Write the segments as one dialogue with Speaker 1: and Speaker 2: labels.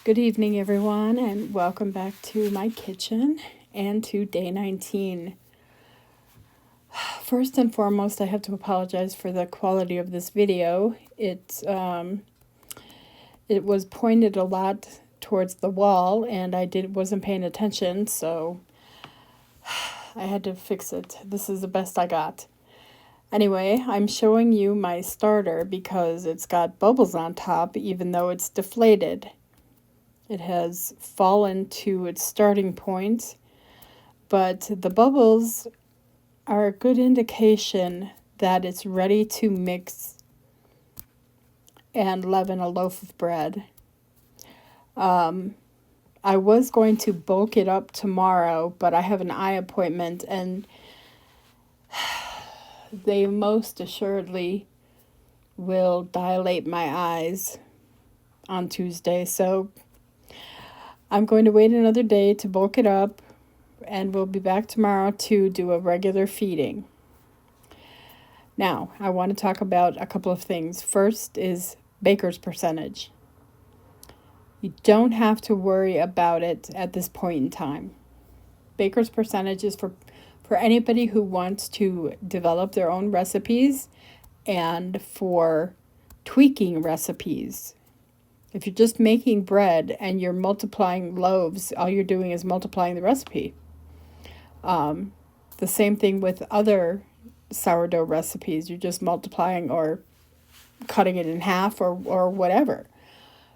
Speaker 1: Good evening, everyone, and welcome back to my kitchen and to day 19. First and foremost, I have to apologize for the quality of this video. It was pointed a lot towards the wall, and wasn't paying attention, so I had to fix it. This is the best I got. Anyway, I'm showing you my starter because it's got bubbles on top, even though it's deflated. It has fallen to its starting point, but the bubbles are a good indication that it's ready to mix and leaven a loaf of bread. I was going to bulk it up tomorrow, but I have an eye appointment and they most assuredly will dilate my eyes on Tuesday, so I'm going to wait another day to bulk it up, and we'll be back tomorrow to do a regular feeding. Now, I want to talk about a couple of things. First is baker's percentage. You don't have to worry about it at this point in time. Baker's percentage is for anybody who wants to develop their own recipes and for tweaking recipes. If you're just making bread and you're multiplying loaves, all you're doing is multiplying the recipe. The same thing with other sourdough recipes. You're just multiplying or cutting it in half or whatever.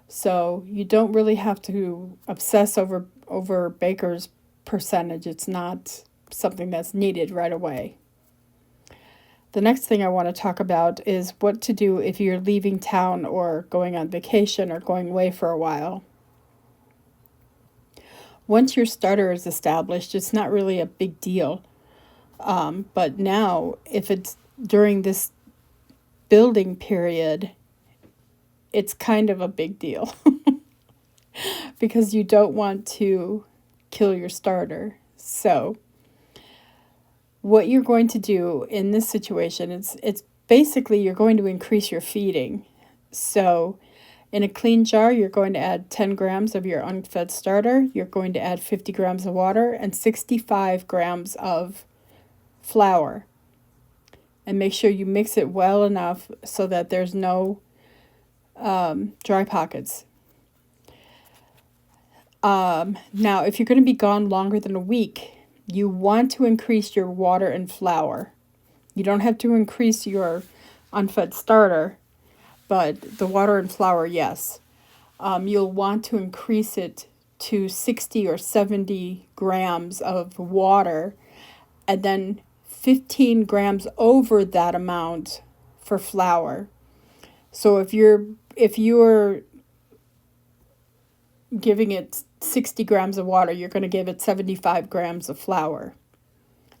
Speaker 1: So you don't really have to obsess over baker's percentage. It's not something that's needed right away. The next thing I want to talk about is what to do if you're leaving town or going on vacation or going away for a while. Once your starter is established, it's not really a big deal. But now, if it's during this building period, it's kind of a big deal because you don't want to kill your starter. So what you're going to do in this situation, it's basically you're going to increase your feeding. So in a clean jar, you're going to add 10 grams of your unfed starter. You're going to add 50 grams of water and 65 grams of flour. And make sure you mix it well enough so that there's no dry pockets. Now, if you're going to be gone longer than a week, you want to increase your water and flour. You don't have to increase your unfed starter, but the water and flour, yes. You'll want to increase it to 60 or 70 grams of water, and then 15 grams over that amount for flour. So if you're giving it 60 grams of water, you're going to give it 75 grams of flour.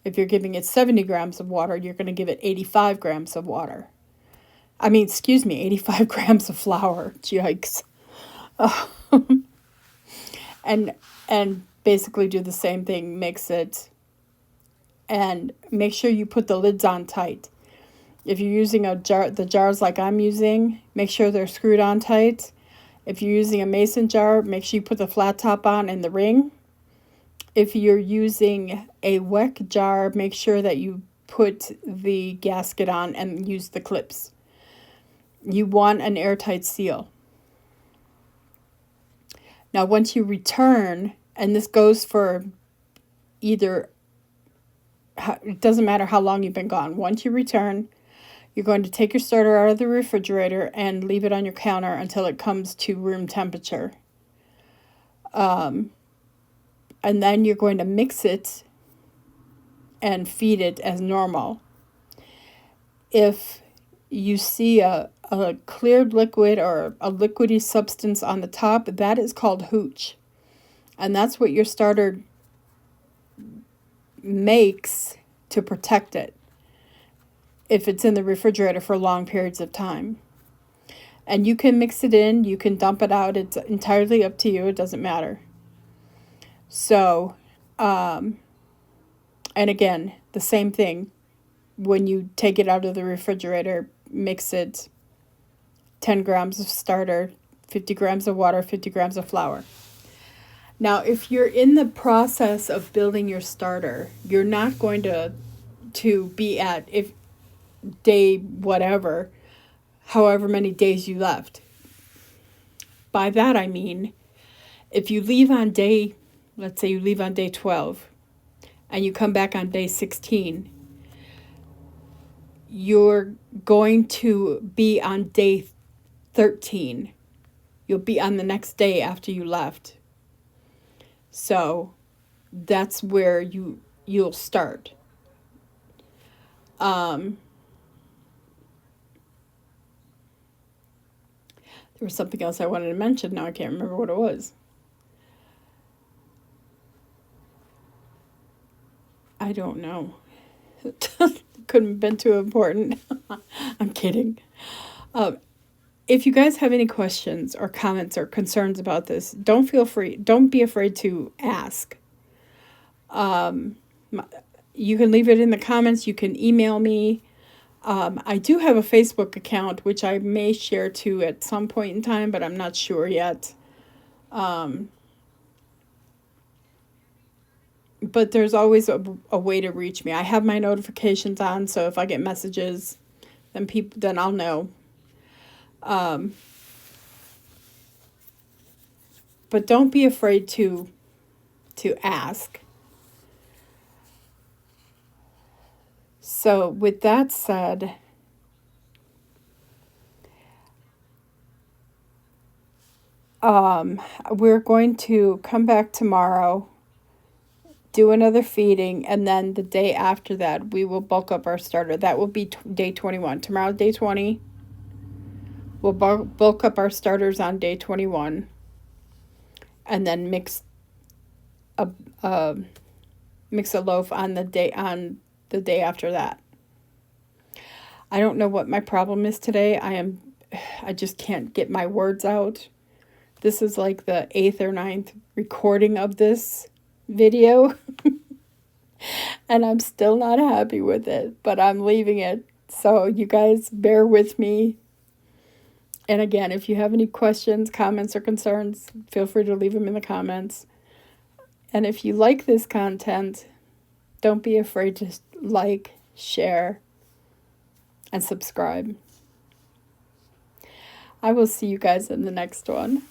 Speaker 1: If you're giving it 70 grams of water, you're going to give it 85 grams of water. 85 grams of flour. Yikes. And basically do the same thing, mix it, and make sure you put the lids on tight. If you're using the jars like I'm using, make sure they're screwed on tight. If you're using a mason jar, make sure you put the flat top on and the ring. If you're using a Weck jar, make sure that you put the gasket on and use the clips. You want an airtight seal. Now, once you return, and this goes for it doesn't matter how long you've been gone. Once you return, you're going to take your starter out of the refrigerator and leave it on your counter until it comes to room temperature. And then you're going to mix it and feed it as normal. If you see a cleared liquid or a liquidy substance on the top, that is called hooch. And that's what your starter makes to protect it if it's in the refrigerator for long periods of time. And you can mix it in, you can dump it out, it's entirely up to you, it doesn't matter. So, and again, the same thing, when you take it out of the refrigerator, mix it 10 grams of starter, 50 grams of water, 50 grams of flour. Now, if you're in the process of building your starter, you're not going to be at if day whatever, however many days you left. By that I mean, if you leave on day, let's say you leave on day 12, and you come back on day 16, you're going to be on day 13. You'll be on the next day after you left. So that's where you'll start. There was something else I wanted to mention. Now I can't remember what it was. I don't know. Couldn't have been too important. I'm kidding. If you guys have any questions or comments or concerns about this, don't be afraid to ask. You can leave it in the comments. You can email me. I do have a Facebook account, which I may share to at some point in time, but I'm not sure yet. But there's always a way to reach me. I have my notifications on, so if I get messages, then I'll know. But don't be afraid to ask. So with that said, we're going to come back tomorrow, do another feeding, and then the day after that, we will bulk up our starter. That will be day 21. Tomorrow, day 20. We'll bulk up our starters on day 21, and then mix a loaf on the day after that. I don't know what my problem is today. I just can't get my words out. This is like the 8th or 9th recording of this video. And I'm still not happy with it, but I'm leaving it. So you guys bear with me. And again, if you have any questions, comments, or concerns, feel free to leave them in the comments. And if you like this content, don't be afraid to like, share, and subscribe. I will see you guys in the next one.